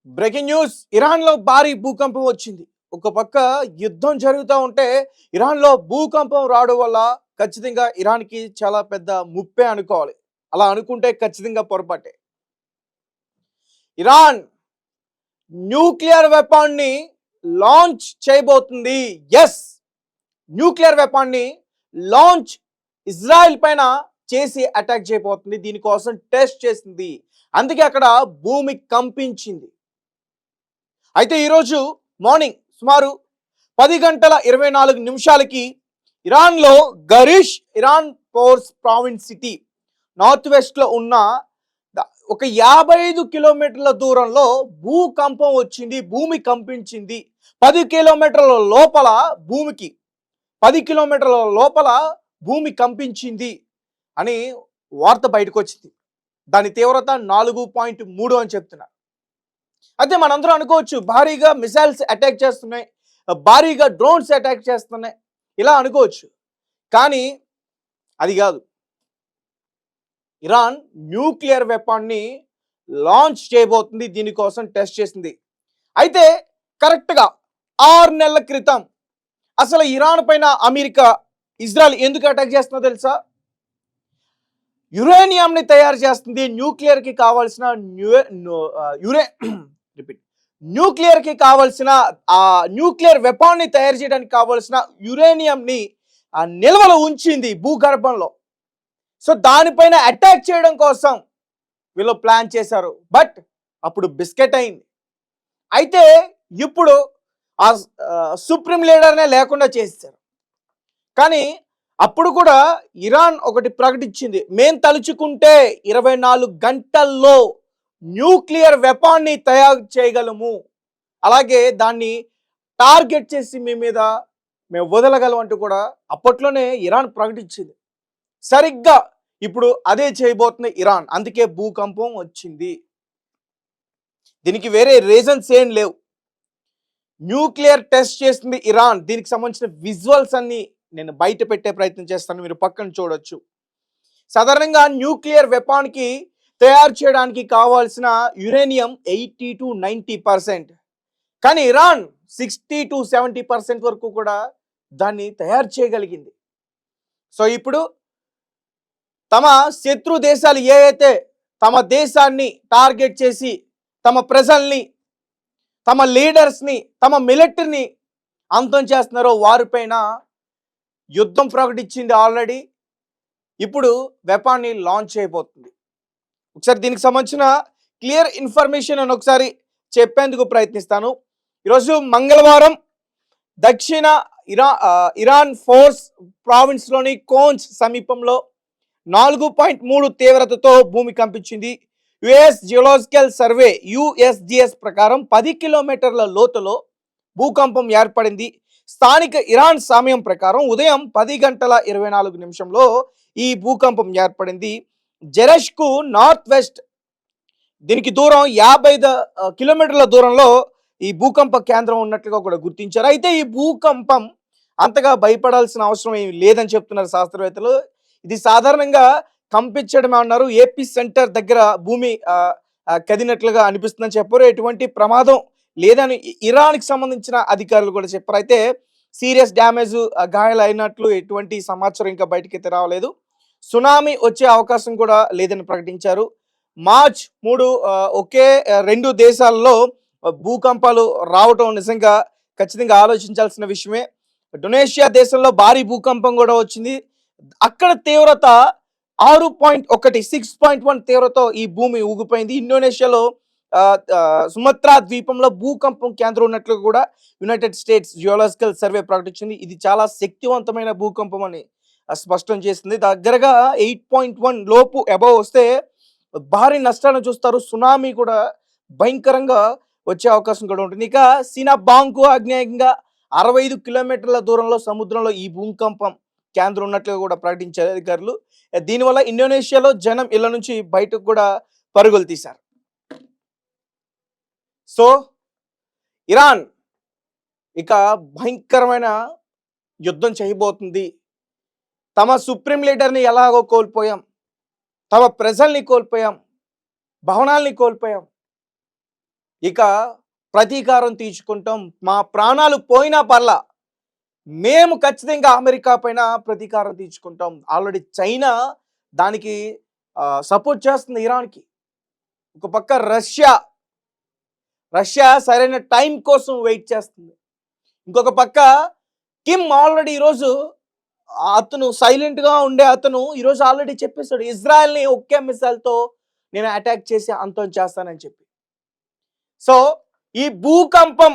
Breaking news. ఇరాన్లో భారీ భూకంపం వచ్చింది. ఒక పక్క యుద్ధం జరుగుతూ ఉంటే ఇరాన్లో భూకంపం రావడం వల్ల ఖచ్చితంగా ఇరాన్కి చాలా పెద్ద ముప్పే అనుకోవాలి. అలా అనుకుంటే ఖచ్చితంగా పొరపాటే. ఇరాన్ న్యూక్లియర్ వెపన్ని లాంచ్ చేయబోతుంది. ఎస్, న్యూక్లియర్ వెపన్ని లాంచ్ ఇజ్రాయెల్ పైన చేసి అటాక్ చేయబోతుంది. దీనికోసం టెస్ట్ చేసింది. అందుకే అక్కడ భూమి కంపించింది. అయితే ఈరోజు మార్నింగ్ సుమారు 10 గంటల 24 నిమిషాలకి ఇరాన్లో Iran Fars province city north వెస్ట్లో ఉన్న ఒక 55 కిలోమీటర్ల దూరంలో భూకంపం వచ్చింది. భూమి కంపించింది. 10 కిలోమీటర్ల లోపల భూమికి 10 కిలోమీటర్ల లోపల భూమి కంపించింది అని వార్త బయటకు వచ్చింది. దాని తీవ్రత 4.3 అని చెప్తున్నారు. అయితే మనందరం అనుకోవచ్చు, భారీగా మిసైల్స్ అటాక్ చేస్తున్నాయి, భారీగా డ్రోన్స్ అటాక్ చేస్తున్నాయి, ఇలా అనుకోవచ్చు. కానీ అది కాదు. ఇరాన్ న్యూక్లియర్ వెపన్ని లాంచ్ చేయబోతుంది. దీనికోసం టెస్ట్ చేసింది. అయితే కరెక్ట్గా 6 నెలల క్రితం అసలు ఇరాన్ పైన అమెరికా, ఇజ్రాయెల్ ఎందుకు అటాక్ చేస్తుందో తెలుసా? యురేనియంని తయారు చేస్తుంది. న్యూక్లియర్కి కావాల్సిన న్యూక్లియర్కి కావాల్సిన న్యూక్లియర్ వెపన్ని తయారు చేయడానికి కావాల్సిన యురేనియంని నిల్వలు ఉంచింది భూగర్భంలో. సో దానిపైన అటాక్ చేయడం కోసం వీళ్ళు ప్లాన్ చేశారు. బట్ అప్పుడు బిస్కెట్ అయింది. అయితే ఇప్పుడు ఆ సుప్రీం లీడర్నే లేకుండా చేశారు. కానీ అప్పుడు కూడా ఇరాన్ ఒకటి ప్రకటించింది, మేం తలుచుకుంటే 24 గంటల్లో న్యూక్లియర్ వెపన్ని తయారు చేయగలము, అలాగే దాన్ని టార్గెట్ చేసి మేము వదలగలం అంటూ కూడా అప్పట్లోనే ఇరాన్ ప్రకటించింది. సరిగ్గా ఇప్పుడు అదే చేయబోతుంది ఇరాన్. అందుకే భూకంపం వచ్చింది. దీనికి వేరే రీజన్స్ ఏం లేవు. న్యూక్లియర్ టెస్ట్ చేస్తుంది ఇరాన్. దీనికి సంబంధించిన విజువల్స్ అన్ని నేను బయట పెట్టే ప్రయత్నం చేస్తాను, మీరు పక్కన చూడొచ్చు. సాధారణంగా న్యూక్లియర్ వెపన్కి తయారు చేయడానికి కావాల్సిన యురేనియం 80 to 90%, కానీ ఇరాన్ 60 to 70% వరకు కూడా దాన్ని తయారు చేయగలిగింది. సో ఇప్పుడు తమ శత్రు దేశాలు ఏవైతే తమ దేశాన్ని టార్గెట్ చేసి తమ ప్రజల్ని, తమ లీడర్స్ని, తమ మిలిటరీని అంతం చేస్తున్నారో వారిపైన యుద్ధం ప్రకటించింది ఆల్రెడీ. ఇప్పుడు వెపన్ని లాంచ్ చేయబోతుంది. ఒకసారి దీనికి సంబంధించిన క్లియర్ ఇన్ఫర్మేషన్ అని ఒకసారి చెప్పేందుకు ప్రయత్నిస్తాను. ఈరోజు మంగళవారం దక్షిణ ఇరాన్ ఫోర్స్ ప్రావిన్స్లోని కోన్స్ సమీపంలో 4.3 తీవ్రతతో భూమి కంపించింది. యుఎస్ జియోలాజికల్ సర్వే USGS ప్రకారం 10 కిలోమీటర్ల లోతులో భూకంపం ఏర్పడింది. స్థానిక ఇరాన్ సమయం ప్రకారం ఉదయం 10 గంటల 24 నిమిషంలో ఈ భూకంపం ఏర్పడింది. జెరెష్కు నార్త్ వెస్ట్, దీనికి దూరం 50 కిలోమీటర్ల దూరంలో ఈ భూకంప కేంద్రం ఉన్నట్లుగా కూడా గుర్తించారు. అయితే ఈ భూకంపం అంతగా భయపడాల్సిన అవసరం ఏమి లేదని చెప్తున్నారు శాస్త్రవేత్తలు. ఇది సాధారణంగా కంపించడం అన్నారు. ఏపీ సెంటర్ దగ్గర భూమి కదినట్లుగా అనిపిస్తుందని చెప్పారు. ఎటువంటి ప్రమాదం లేదని ఇరాన్కి సంబంధించిన అధికారులు కూడా చెప్పారు. అయితే సీరియస్ డ్యామేజ్, గాయాలు అయినట్లు ఎటువంటి సమాచారం ఇంకా బయటకైతే రావలేదు. సునామీ వచ్చే అవకాశం కూడా లేదని ప్రకటించారు. మార్చ్ 3 ఒకే 2 దేశాల్లో భూకంపాలు రావటం నిజంగా ఖచ్చితంగా ఆలోచించాల్సిన విషయమే. ఇండోనేషియా దేశంలో భారీ భూకంపం కూడా వచ్చింది. అక్కడ తీవ్రత 6.1 తీవ్రతతో ఈ భూమి ఊగిపోయింది. ఇండోనేషియాలో సుమత్రా ద్వీపంలో భూకంపం కేంద్రం ఉన్నట్లు కూడా యునైటెడ్ స్టేట్స్ జియోలాజికల్ సర్వే ప్రకటించింది. ఇది చాలా శక్తివంతమైన భూకంపం అని స్పష్టం చేసింది. దగ్గరగా 8.1 లోపు అబవ్ వస్తే భారీ నష్టాలను చూస్తారు. సునామీ కూడా భయంకరంగా వచ్చే అవకాశం కూడా ఉంటుంది. ఇక సినాబాంకు ఆగ్నేయంగా 65 కిలోమీటర్ల దూరంలో సముద్రంలో ఈ భూకంపం కేంద్రం ఉన్నట్లుగా కూడా ప్రకటించారు అధికారులు. దీనివల్ల ఇండోనేషియాలో జనం ఇళ్ల నుంచి బయటకు కూడా పరుగులు తీశారు. సో ఇరాన్ ఇక భయంకరమైన యుద్ధం చేయబోతుంది. తమ సుప్రీం లీడర్ని ఎలాగో కోల్పోయాం, తమ ప్రజల్ని కోల్పోయాం, భవనాల్ని కోల్పోయాం. ఇక ప్రతీకారం తీర్చుకుంటాం, మా ప్రాణాలు పోయినా పర్లా, మేము ఖచ్చితంగా అమెరికా పైన ప్రతీకారం తీర్చుకుంటాం. ఆల్రెడీ చైనా దానికి సపోర్ట్ చేస్తుంది ఇరాన్కి. ఒక పక్క రష్యా రష్యా సరైన టైం కోసం వెయిట్ చేస్తుంది. ఇంకొక పక్క కిమ్ ఆల్రెడీ ఈరోజు అతను సైలెంట్గా ఉండే అతను ఈరోజు ఆల్రెడీ చెప్పేశాడు, ఇజ్రాయెల్ని ఒకే మిసైల్తో నేను అటాక్ చేసి అంతం చేస్తానని చెప్పి. సో ఈ భూకంపం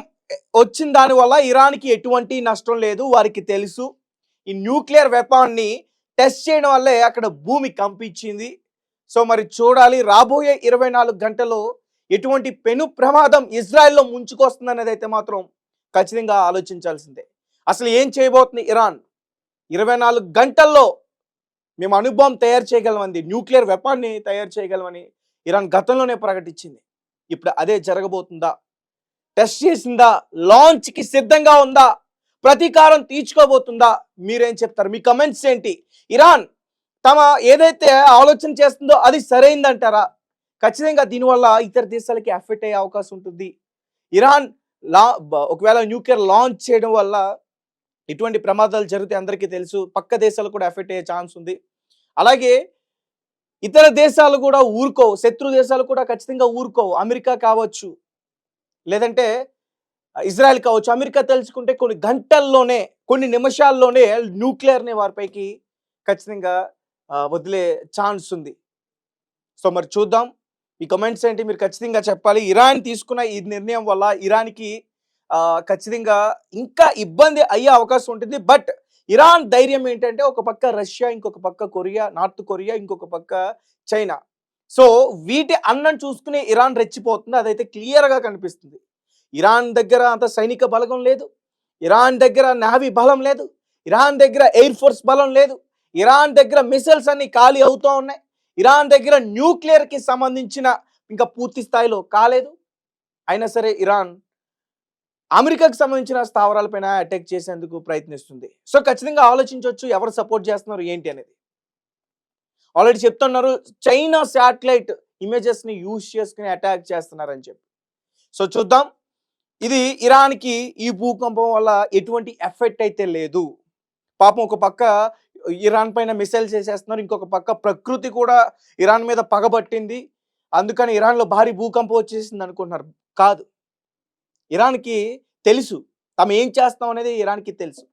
వచ్చిన దానివల్ల ఇరాన్కి ఎటువంటి నష్టం లేదు, వారికి తెలుసు. ఈ న్యూక్లియర్ వెపాన్ని టెస్ట్ చేయడం వల్లే అక్కడ భూమి కంపించింది. సో మరి చూడాలి రాబోయే 24 గంటల్లో ఎటువంటి పెను ప్రమాదం ఇజ్రాయెల్లో ముంచుకొస్తుందనేది అయితే మాత్రం ఖచ్చితంగా ఆలోచించాల్సిందే. అసలు ఏం చేయబోతుంది ఇరాన్? 24 గంటల్లో మేము అణుబాంబ్ తయారు చేయగలమని, న్యూక్లియర్ వెపాన్ని తయారు చేయగలమని ఇరాన్ గతంలోనే ప్రకటించింది. ఇప్పుడు అదే జరగబోతుందా? టెస్ట్ చేసిందా? లాంచ్కి సిద్ధంగా ఉందా? ప్రతీకారం తీర్చుకోబోతుందా? మీరేం చెప్తారు? మీ కమెంట్స్ ఏంటి? ఇరాన్ తమ ఏదైతే ఆలోచన చేస్తుందో అది సరైందంటారా? ఖచ్చితంగా దీనివల్ల ఇతర దేశాలకి ఎఫెక్ట్ అయ్యే అవకాశం ఉంటుంది. ఇరాన్ ఒకవేళ న్యూక్లియర్ లాంచ్ చేయడం వల్ల ఇటువంటి ప్రమాదాలు జరిగితే అందరికీ తెలుసు, పక్క దేశాలు కూడా ఎఫెక్ట్ అయ్యే ఛాన్స్ ఉంది. అలాగే ఇతర దేశాలు కూడా ఊరుకోవు, శత్రు దేశాలు కూడా ఖచ్చితంగా ఊరుకోవు. అమెరికా కావచ్చు, లేదంటే ఇజ్రాయెల్ కావచ్చు. అమెరికా తెలుసుకుంటే కొన్ని గంటల్లోనే, కొన్ని నిమిషాల్లోనే న్యూక్లియర్ని వారిపైకి ఖచ్చితంగా వదిలే ఛాన్స్ ఉంది. సో మరి చూద్దాం. మీ కమెంట్స్ ఏంటి? మీరు ఖచ్చితంగా చెప్పాలి. ఇరాన్ తీసుకున్న ఈ నిర్ణయం వల్ల ఇరాన్కి ఖచ్చితంగా ఇంకా ఇబ్బంది అయ్యే అవకాశం ఉంటుంది. బట్ ఇరాన్ ధైర్యం ఏంటంటే ఒక పక్క రష్యా, ఇంకొక పక్క కొరియా, నార్త్ కొరియా, ఇంకొక పక్క చైనా. సో వీటి అన్నం చూసుకునే ఇరాన్ రెచ్చిపోతుంది, అదైతే క్లియర్గా కనిపిస్తుంది. ఇరాన్ దగ్గర అంత సైనిక బలగం లేదు, ఇరాన్ దగ్గర నావీ బలం లేదు, ఇరాన్ దగ్గర ఎయిర్ ఫోర్స్ బలం లేదు, ఇరాన్ దగ్గర మిసైల్స్ అన్ని ఖాళీ అవుతూ ఉన్నాయి, ఇరాన్ దగ్గర న్యూక్లియర్కి సంబంధించిన ఇంకా పూర్తి స్థాయిలో కాలేదు. అయినా సరే ఇరాన్ అమెరికాకి సంబంధించిన స్థావరాలపైన అటాక్ చేసేందుకు ప్రయత్నిస్తుంది. సో ఖచ్చితంగా ఆలోచించవచ్చు ఎవరు సపోర్ట్ చేస్తున్నారు ఏంటి అనేది. ఆల్రెడీ చెప్తున్నారు చైనా శాటిలైట్ ఇమేజెస్ని యూజ్ చేసుకుని అటాక్ చేస్తున్నారని చెప్పి. సో చూద్దాం. ఇది ఇరాన్కి ఈ భూకంపం వల్ల ఎటువంటి ఎఫెక్ట్ అయితే లేదు. పాపం ఒక పక్క ఇరాన్ పైన మిసైల్ చేసేస్తున్నారు, ఇంకొక పక్క ప్రకృతి కూడా ఇరాన్ మీద పగబట్టింది, అందుకని ఇరాన్లో భారీ భూకంపం వచ్చేసింది అనుకుంటున్నారు. కాదు, ఇరాన్కి తెలుసు తాము ఏం చేస్తాం అనేది ఇరాన్కి తెలుసు.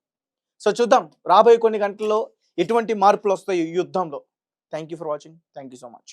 సో చూద్దాం రాబోయే కొన్ని గంటల్లో ఎటువంటి మార్పులు వస్తాయి ఈ యుద్ధంలో. Thank you for watching. Thank you so much.